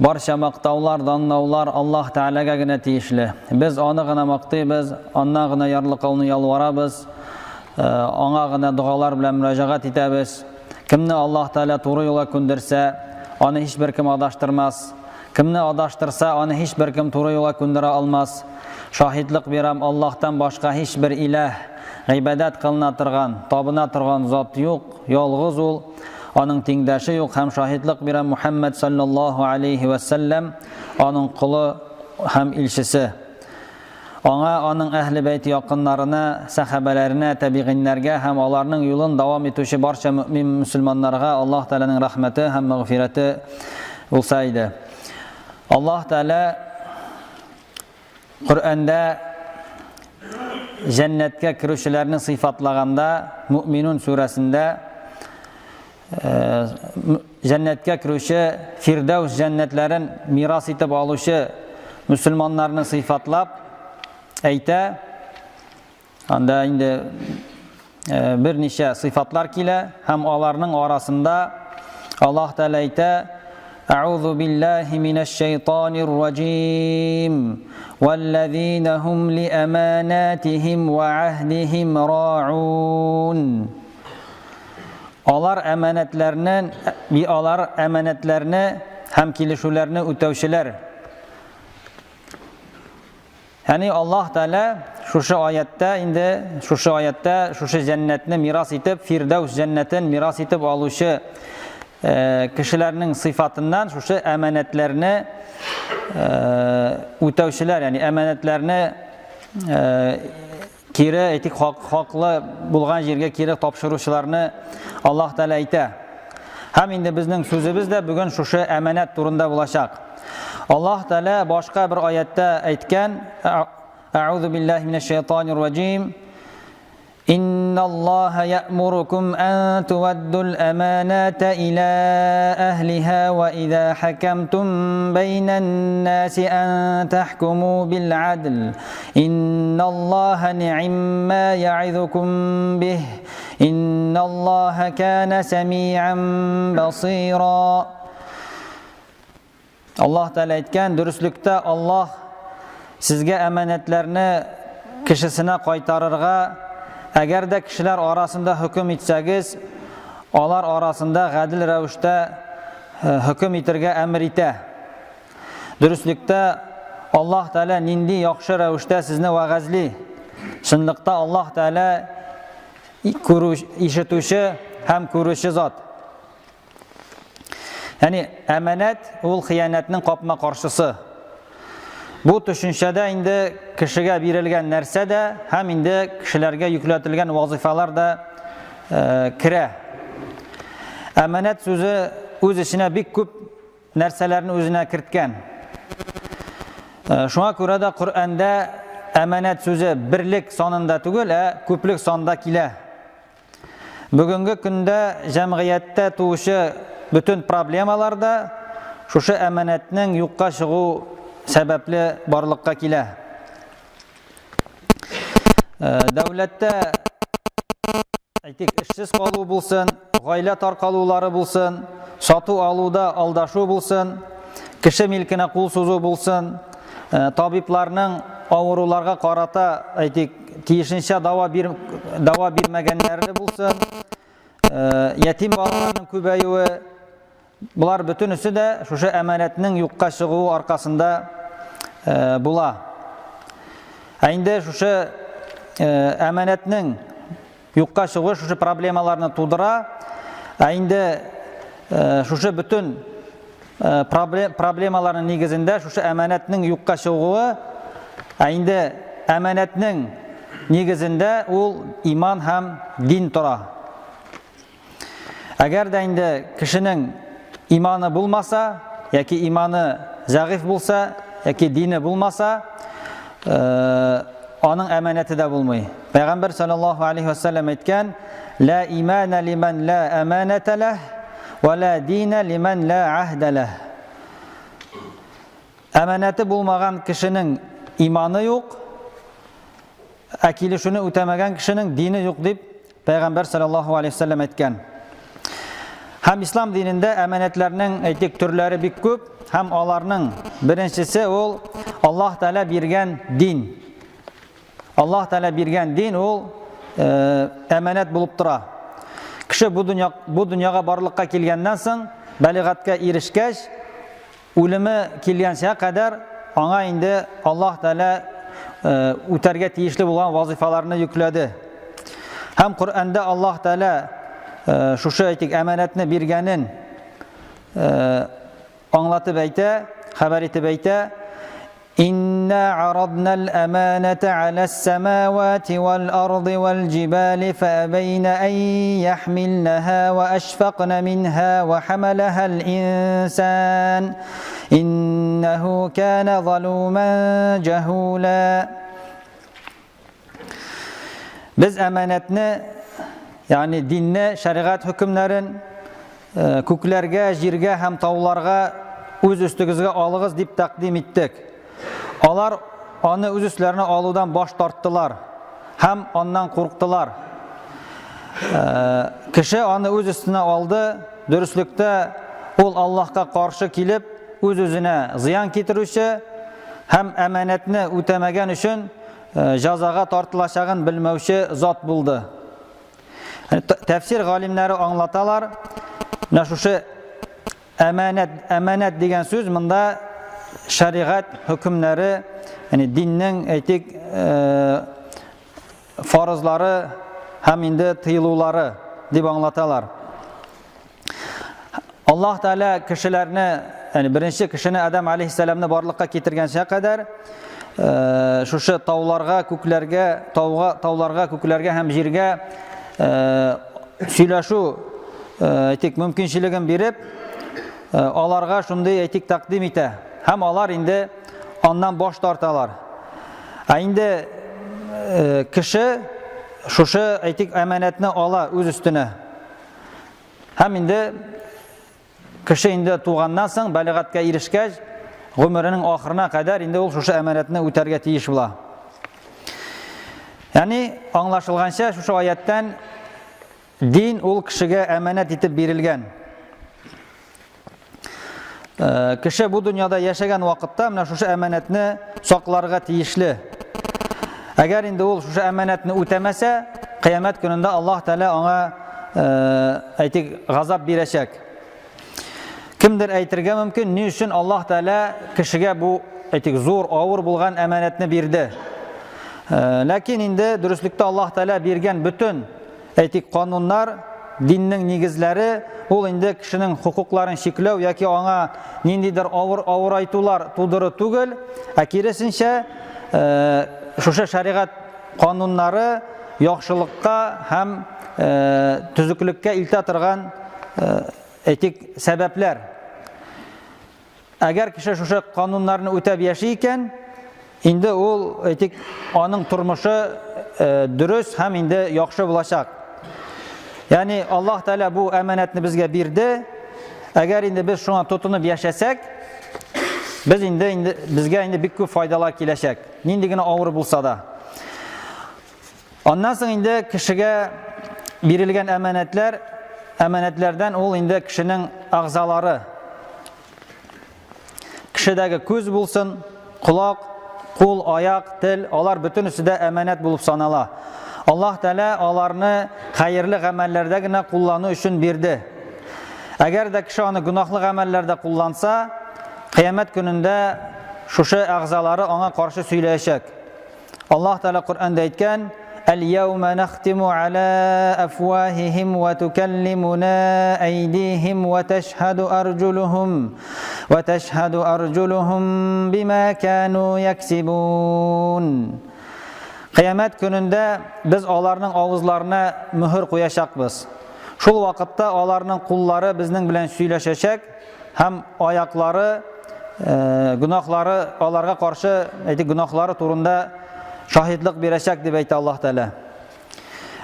Barcha maqtovlar, danlovlar Alloh taolaga gina tegishli. Biz uni gina maqtaymiz, ondan gina yorliqovni yolvoramiz, ona gina duolar bilan murojaat etamiz. Kimni Alloh taolo to'g'ri yo'lga ko'ndirsa, uni hech bir kim adashtirmas. Kimni adashtirsa, uni hech bir kim to'g'ri yo'lga ko'ndira olmas. Shohidlik beram, Allohdan boshqa hech bir iloh, ibodat qilina turgan, tobina turgan zot yo'q, yolg'iz u. Onun tengdashi yo'q, ham shohidlik beram Muhammad sallallohu alayhi va sallam onun quli ham elchisi. Ona onun ahli bayt yaqinlarına, sahabalarına, tabi'inlarga ham ularning yo'lini davom etuvchi barcha mu'min musulmonlarga Alloh taolaning rahmati ham mag'firati bo'lsa edi. Alloh taolo Qur'onda jannatga kiruvchilarni sifatlaganda Mu'minun surasida jannatga kiruvchi Firdavs jannatlarin miros etib oluvchi musulmonlarni sifatlab ayta. Anda endi bir necha sifatlar kela, ham ularning orasida Alloh taolo ayta: "A'udhu billahi minash shaytonir rojim. Vallazina hum li amanatihim va ahdihim ra'un." Olar amanatlarni ham kelishuvlarni o'tavchilar. Ya'ni Alloh taolo shu oyatda jannatni miros etib, Firdavs jannatin miros etib oluvchi kishilarning sifatidan shu amanatlarni o'tavchilar, ya'ni amanatlarni kiri aytik haqlı bo'lgan yerga kiri topshiruvchilarni Alloh taolo ayta. Ham endi bizning so'zimiz de bugun shu amanat turunda bo'lacak. Alloh taolo boshqa bir oyatda aytgan: "A'udhu billahi minashshaytonir rojim. Innalloha ya'murukum an tuwaddul amanata ila ahliha wa idha hakamtum baynan nasi an tahkumu bil adl. Innallaha ni'ma ya'idukum bih. Innallaha kana sami'an basira." Alloh taolo aytgan, durustlikda Alloh sizga amanatlarni kishisine qaytarırga, agarda kishilar orasida hukm etsangiz, ular orasida adil ravishda hukm etirga amr eta. Durustlikda Alloh taolo nindi yaxshi ravishda sizni va'zli. Shunliqda Alloh taolo eshituvchi ham ko'ruvchi zot. Ya'ni amanat ul xiyonatning qopma qarshisi. Bu tushunchada endi kishiga berilgan narsada ham endi kishilarga yuklatilgan vazifalar da kira. Amanat so'zi o'z ichine bir ko'p narsalarni o'zine kiritgan. Shunga ko'ra da Qur'onda amanat so'zi birlik sonida tugul, ko'plik sonida kela. Bugungi kunda jamiyatda tug'ishi bütün problemalarda shu amanatning yo'qqa chiqu sababli borliqqa kela. Davlatda aytik ishsiz qoluv bo'lsin, oila tarqaluvlari bo'lsin, sotuv oluvda aldashuv bo'lsin, kishi milkini qo'l so'zuv bo'lsin, tabiblarning avrularga qarata aytik tiyishincha davo bermaganlari bo'lsin, yetim bolalarning ko'payuvi, bular bütünüsü de şu amanatning yo'qqa chiqu orqasida bo'la. Endi şu amanatning yo'qqa chiqu şu problemalarni tug'dira. Endi şu bütün problemalarning negizinde şu amanatning yo'qqa chiqu, endi amanatning negizinde ul iman ham din tura. Agar da endi kishining imani bulmasa, yoki imani zayıf bulsa, yoki dini bulmasa, onun amanati da bulmay. Peygamber sallallahu aleyhi ve sellem aytgan: "La imana liman la amanata lah ve la dina liman la ahda lah." Amanati bulmagan kişinin imanı yok, akilishini o'tamagan kişinin dini yok deb Peygamber sallallahu aleyhi ve sellem aytgan. Hem İslam dininde emanetlerinin etik türleri bir köp, hem alarının birincisi ol Allah Teala birgen din. Allah Teala birgen din ol emanet bulup tura. Kişi bu dünyaya barlıkka kelgenden soň, baligatga erişkech, ölümü kelgençe kadar ona indi Allah Teala üterge tiyişli bolan vazifalarını yükledi. Hem Kur'an'da Allah Teala şu aytik emanetini birgenin anlatıp ayta, haber etip ayta: İnna aradnal emanete alas semavati vel ardı vel cibali feebeyne en yahmilnaha ve eşfaqna minha ve hamalahal insan innehu kana zalumen cehula. Biz emanetni, yani dinni, şeriat hükümlerin köklerge, jirge hem tavlarga öz üstügizge alığız dip takdim ettik. Alar onu öz üstlerine alıdan baş tarttılar. Hem ondan korktular. Kişi onu öz üstüne aldı. Dürüstlükte ol Allah'a karşı kilip öz özüne ziyan getirüşü, hem emanetini ötemegen üçün jazaga tartılacağın bilmevşi zat buldu. Yani, tefsir galimleri anlatalar. Şu emanet degen söz mında şeriat hükümleri, yani dinnin etik farzları hem indi tıyılıları dip anlatalar. Allah Teala kişilerini, yani birinci kişini Adam aleyhisselamni barlıkka getirgençe kadar şu tavlarga, köklerge hem jirge söyleşu etik mümkünçiligin berip alarga şunday etik takdim ete. Hem alar indi ondan boş tartalar. Indi kişi şu etik emanetini ala öz üstüne. Hem indi kişi indi tuğandan soň baligatga erişkech, ömrünün ahırına kadar indi ol şu emanetini öterge tiyiş bula. Yani anlaşılgança şu ayetten din ol kişiге emanet etip berilgen. Kişi bu dünyada yaşagan vaqtda mena şu emanetini saklarga tiyişli. Eğer indi ol şu emanetini ötemese, kıyamet gününde Allah Teala ona aytik gazap berecek. Kimdir aytırga mümkün, ne üçün Allah Teala kişiге bu aytik zor, ağır bulgan emanetini berdi. Lakin indi dürüstlükte Allah Teala bergen bütün aytik kanunlar, dinning negizleri, ol indi kişinin hukuklarını şekleu yoki ona nindidir ağır aytular tuduru tugul, akirisinçe şu şeriat kanunları yaxşılıkka hem tüzüklükke ilta turgan etik sebepler. Eğer kişi şu kanunlarını ötep yaşayken, indi ol etik onun turmuşu dürüst hem indi yaxşı bulacak. Yani Allah Teala bu emanetini bizge berdi. Eğer indi biz şuna tutunup yaşasak, biz bizge indi bir köp faydalar kelecek. Nindigine ağır bulsa da. Ondan soň indi kişiге berilgen emanetlerden ol indi kişinin ağzaları. Kişidagi köz bulsun, kulak, kul, ayak, til, alar bütün üstüde emanet bulup sanala. Allah Teala alarını hayırlı amellerde gine kullanı üçün berdi. Eğer de kişi onu günahlı amellerde kullansa, kıyamet gününde şu ağzaları ona karşı söyleyecek. Allah Teala Kur'an'da aytgan: "El-yevme nahtimu ala afwahihim ve tukellimuna eydihim ve teşhadu arjuluhum bima kanu yaksibun." Kıyamet gününde biz alarının ağızlarına mühür koyacakbız. Şol vakitte alarının kulları bizning bilen söyleşecek, hem ayakları, günahları, alarga karşı günahları turunda şahitlik verecek diye aytdı Allah Teala.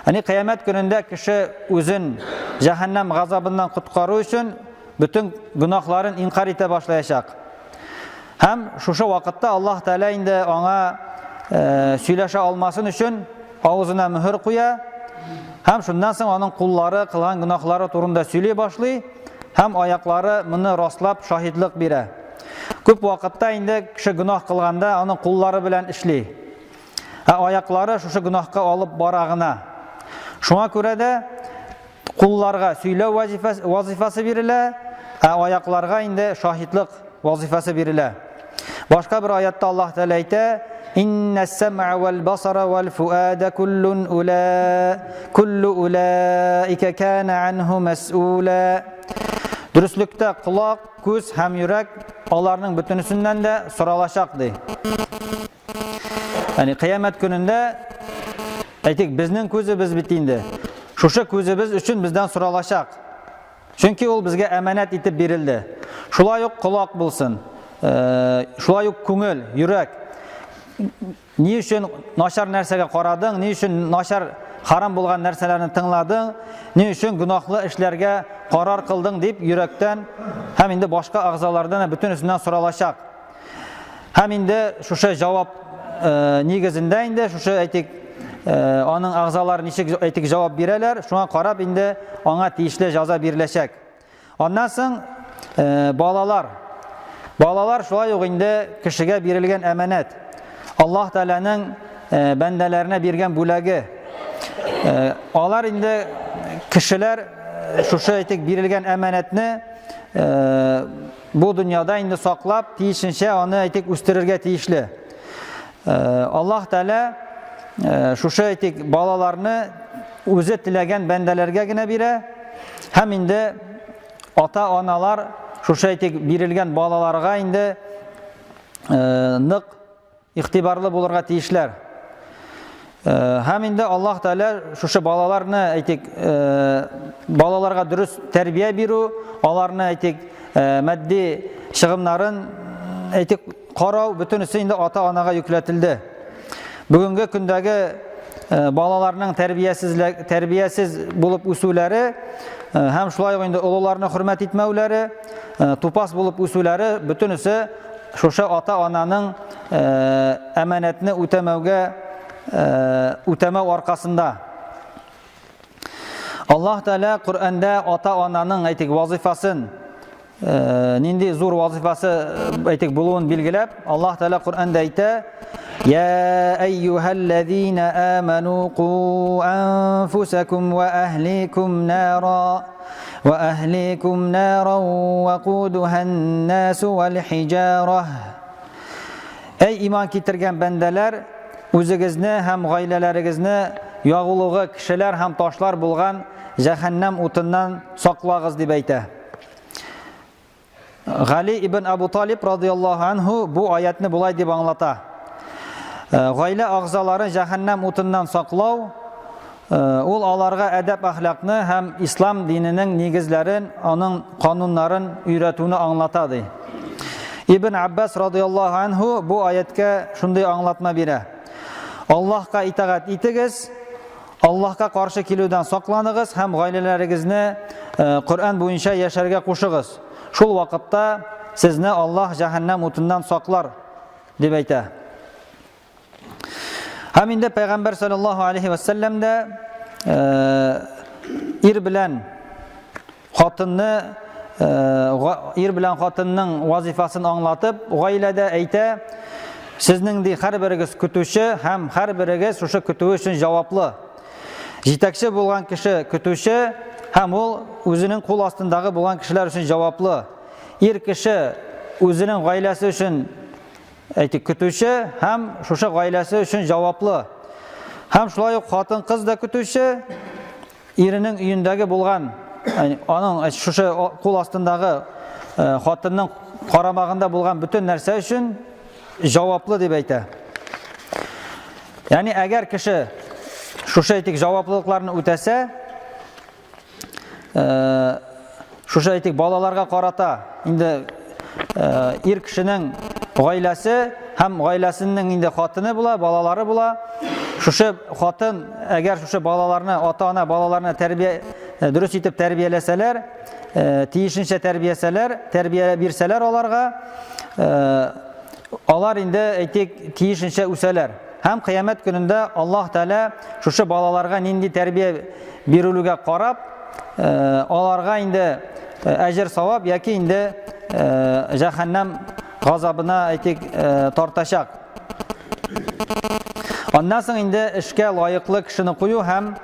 Yani kıyamet gününde kişi özün cehennem gazabından kutkarı için bütün günahların inkar ete başlayacak. Hem şu vakitte Allah Teala indi ona söyleşe almasın için ağzına mühür koya, Һәм шундан соң аның куллары кылган гынахлары турында сөйли башлый, һәм аяклары моны раслап шаһидлык бирә. Күп вакытта инде кеше гынах кылганда аның куллары белән эшли. Аяклары шушы гынахка алып бара гына. Шуңа күрә дә кулларга сөйләү вазифасы бирелә, аякларга инде шаһидлык вазифасы бирелә. Башка бер аятта Аллаһ Тәгалә әйтә: «Иннәс-сам'a вал-басара вал-фуада куллу улаика кана анху мас'ула». Дөреслектә кулак, күз һәм йөрәк аларның бөтенесеннән дә соралачак ди. Яни кыямәт көнендә әйтик, безнең күзебез бит инде. Шушы күзебез өчен бездән соралачак. Чөнки ул безгә әманәт итеп бирелде. Шулай ук кулак булсын, шулай ук күңел, йөрәк. Ни өчен начар нәрсәгә карадың, ни өчен начар харам булган нәрсәләрне тыңладың, ни өчен гынахлы эшләргә карар кылдың дип йөрәктән һәм инде башка агъзалардан бөтенесеннән соралачак. Һәм инде шушы җавап нигезендә инде шушы әйтик аның агъзалары ничек әйтик җавап бирәләр, шуңа карап инде аңа тиешле җәза биреләчәк. Аннан соң балалар шулай ук инде кешегә бирелгән әманәт. Аллаһ Тәгаләнең бәндәләренә биргән бүләге. Алар инде кешеләр шушы әйтик бирелгән әманәтне бу дөньяда инде саклап, тиешенчә аны әйтик үстерергә тиешле. Аллаһ Тәгалә шушы әйтик балаларны үзе теләгән бәндәләргә генә бирә, һәм инде ата-аналар шушы әйтик бирелгән балаларга инде нык игътибарлы булырга тиешләр. Һәм инде Аллаһ Тәгалә шушы балаларны әйтик балаларга дөрес тәрбия бирү, аларны әйтик матди чыгымнарын әйтик карау бөтенесе инде ата-анага yüklәтелде. Бүгенге көндәге балаларның тәрбиясез булып үсүләре һәм шулай ук инде олыларны хөрмәт итмәүләре, тупас булып үсүләре бөтенесе шушы ата-ананың әманәтне үтәмәү аркасында. Аллаһ Тәгалә Куръанда ата-ананың әйтик вазифасын, нинди зур вазифасы әйтик булуын билгеләп, Аллаһ Тәгалә Куръанда әйтә: «Я айюхаллазина аману қу анфусакум ва ахликум нара вақудуха ан-насу вал-хижара». Эй иман китергән бәндәләр, үзегезне һәм гаиләләрегезне ягылугы кешеләр һәм ташлар булган җәһәннәм утыннан саклагыз дип әйтә. Гали ибн Абу Талиб радиллаһу анху бу аятны булай дип аңлата. Гаилә агъзалары җәһәннәм утыннан саклау, ул аларга әдәп әхлакны һәм ислам диненең нигезләрен, аның кануннарын өйрәтүне аңлата ди. Ибн Аббас радиллаһу анху бу аятка шундый аңлатма бирә. Аллаһка итагать итегез, Аллаһка каршы килүдән сакланыгыз һәм гаиләләрегезне Коръән буенча яшәргә кушыгыз. Шул вакытта сезне Аллаһ җәһәннәм утыннан саклар дип әйтә. Һәм инде Пәйгамбәр саллаллаһу алейхи ва саллям да ир белән хатынның вазифасын аңлатып, гаиләдә әйтә: сезнең ди һәрберегез көтүче һәм һәрберегез шушы көтү өчен җаваплы. Җитәкче булган кеше көтүче һәм ул үзенең кул астындагы булган кешеләр өчен җаваплы. Ир кеше үзенең гаиләсе өчен әйтик көтүче һәм шушы гаиләсе өчен җаваплы. Һәм шулай ук хатын-кыз да көтүче, иренең өендәге булган, аның шушы кул астындагы хатынның карамагында булган бүтән нәрсә өчен җаваплы дип әйтә. Яни әгәр кеше шушы әйтик җаваплылыкларны үтәсә, шушы әйтик балаларга карата инде ир кешенең гаиләсе һәм гаиләсенең инде хатыны була, балалары була. Шушы хатын әгәр шушы балаларны, ата-ана балаларны дөрес итеп тәрбияләсәләр, тиешенчә тәрбия бирсәләр аларга, алар инде әйтик тиешенчә үсәләр. һәм кыямәт көнендә Аллаһ Тәала шушы балаларга нинди тәрбия бирүлегә карап, аларга инде әҗер савап яки инде җәһәннәм газабына әйтик тартачак. Аннан соң инде эшкә лаеклы кешене кую һәм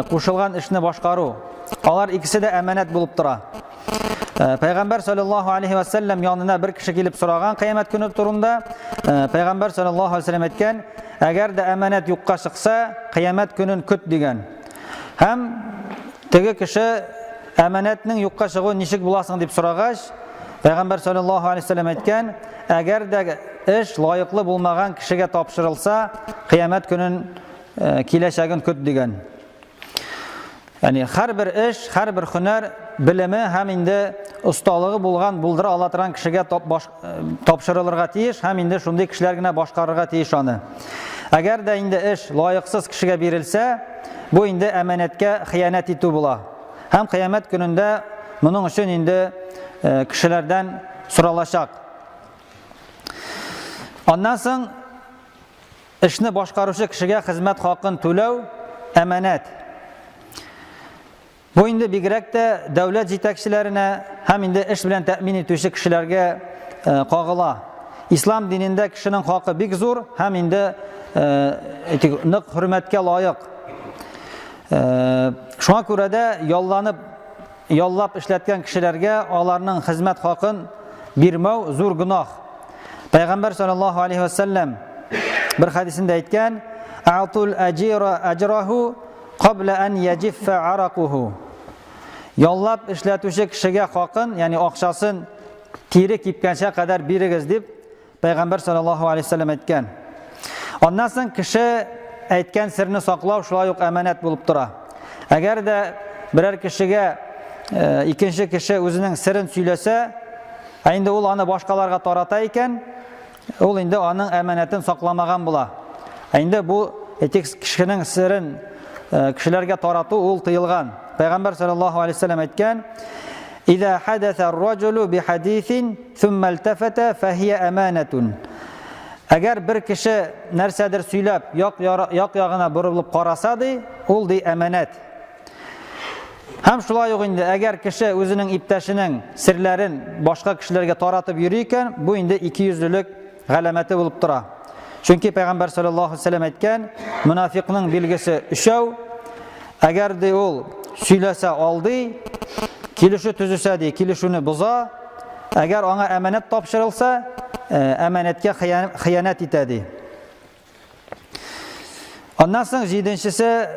кушылган эшне башкару. Алар икесе дә әманәт булып тора. Пәйгамбәр саллаллаһу алейхи ва саллям янына бер кеше килеп сораган кыямәт көне турында. Пәйгамбәр саллаллаһу алейхи ва саллям әйткән: "Әгәр дә әманәт юкка чыкса, кыямәт көнен көт" дигән. Һәм теге кеше әманәтнең юкка чыгуы ничек буласың дип сорагач, Пәйгамбәр саллаллаһу алейхи ва саллям әйткән: "Әгәр дә эш лаеклы булмаган кешегә тапшырылса, кыямәт көнен киләчәген көт" дигән. Yani һәрбер эш, һәрбер һөнәр белеме һәм инде осталыгы булган, булдыра ала торган кешегә тапшырылырга тиеш, һәм инде шундый кешеләр генә башкарырга тиеш аны. Әгәр дә инде эш лаексыз кешегә бирелсә, бу инде әманәткә хыянат итү була. Һәм кыямәт көнендә моның өчен инде кешеләрдән соралачак. Аннан соң эшне башкаручы кешегә хезмәт хакын түләү әманәт. Бу инде бигрәк тә дәүләт җитәкчеләренә һәм инде эш белән тәэмин итүче кешеләргә кагыла. Ислам динендә кешенең хакы бик зур һәм инде нык хөрмәткә лаек. Шуңа күрә дә яллап эшләткән кешеләргә аларның хезмәт хакын бирмәү зур гынах. Пәйгамбәр саллаллаһу алейхи ва саллям бер хадисендә әйткән: "А'тул аҗира аҗраху qabla an yajiffa araquhu." Яллап эшләтүче кешегә хакын, ягъни акчасын тире кипкәнчә кадәр бирегез дип Пәйгамбәр саллаллаһу алейхи ва саллям әйткән. Аннан соң кеше әйткән серне саклау шулай ук әманәт булып тора. Әгәр дә берәр кешегә икенче кеше үзенең серен сөйләсә, инде ул аны башкаларга тарата икән, ул инде аның әманәтен сакламаган була. Инде бу кешенең серен кешеләргә тарату ул тыелган. Пәйгамбәр саллаллаһу алейхи ва саллям әйткән: "Иза хадаса ар-раҗулу бихадисин, thumma iltafata fahiya amanatun." Әгәр бер кеше нәрсәдер сөйләп, як-ягына борылып караса ди, ул ди әманәт. Һәм шулай ук инде әгәр кеше үзенең иптәшенең серләрен башка кешеләргә таратып йөри икән, бу инде икейөзлелек галәмәте булып тора. Чөнки Пәйгамбәр саллаллаһу алейхи ва саллям әйткән: "Мунафикның билгесе 3. Әгәр дә ул сөйләсә алдый, килешү төзүсә ди, килешүне боза, әгәр аңа әманәт тапшырылса, әманәткә хыянат итә ди." Аннан соң 7-нчесе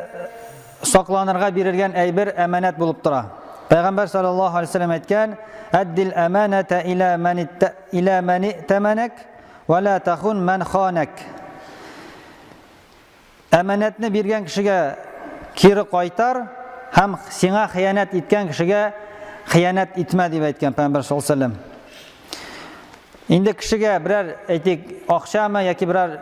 сакланырга бирелгән әйбер әманәт булып тора. Пәйгамбәр саллаллаһу алейхи ва саллям әйткән: "Аддил аманата ила ман таманак ва ла тахун ман ханак." Әманәтне биргән кешегә кире кайтар һәм сиңа хыянат иткән кешегә хыянат итмә дип әйткән Пәйгамбәр саллаллаһу алейхи ва саллям. Инде кешегә берәр әйтик акчамы яки берәр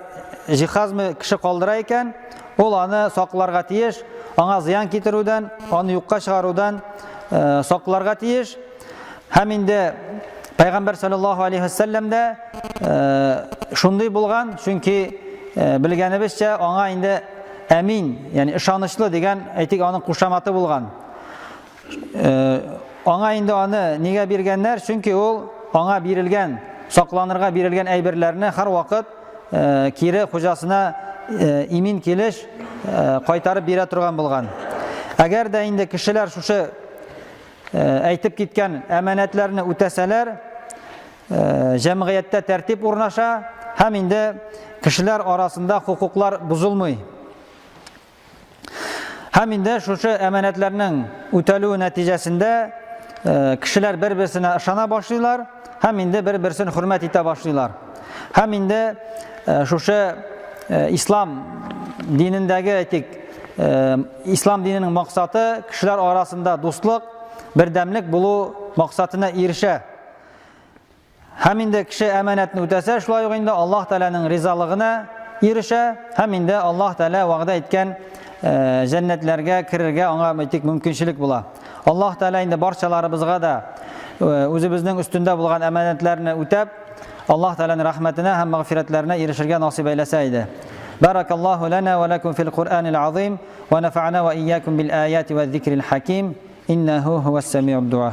җиһазмы кеше калдыра икән, ул аны сакларга тиеш, аңа зыян китерүдән, аны юкка чыгарудан сакларга тиеш. Һәм инде Пәйгамбәр саллаллаһу алейхи ва саллям да шундый булган, чөнки белгәнебезчә аңа инде әмин, ягъни ышанычлы дигән әйтик аның кушаматы булган. Аңа инде аны нигә биргәннәр? Чөнки ул аңа бирелгән, сакланырга бирелгән әйберләрне һәр вакыт кире хуҗасына имин килеш кайтарып бирә торган булган. Әгәр дә инде кешеләр шушы әйтеп киткән әманәтләрне үтәсәләр, җәмгыятьтә тәртип урнаша һәм инде кешеләр арасында хукуклар бузылмый. Һәм инде шушы әманәтләрнең үтәлү нәтиҗәсендә кешеләр бер-берсенә ышана башлыйлар һәм инде бер-берсен хөрмәт итә башлыйлар. Һәм инде шушы ислам динендәге әйтик, ислам диненең максаты кешеләр арасында дуслык, бердәмлек булу максатына ирешә. Һәм инде кеше әманәтне үтәсә, шулай ук инде Аллаһ Тәаләнең ризалыгына ирешә һәм инде Аллаһ Тәалә вәгъдә иткән җәннәтләргә керергә аңа әйтик мөмкинчелек була. Аллаһ Тәалә инде барчаларыбызга да үзебезнең өстендә булган әманәтләрне үтәп, Аллаһ Тәаләнең рәхмәтенә һәм мәгъфирәтләренә ирешергә насыйп әйләсә иде. Barakallahu lana ve lekum fil Kur'anil azim ve nefa'na ve iyyakum bil ayati ve zikril hakim. İnnehu huves semi'ud dua.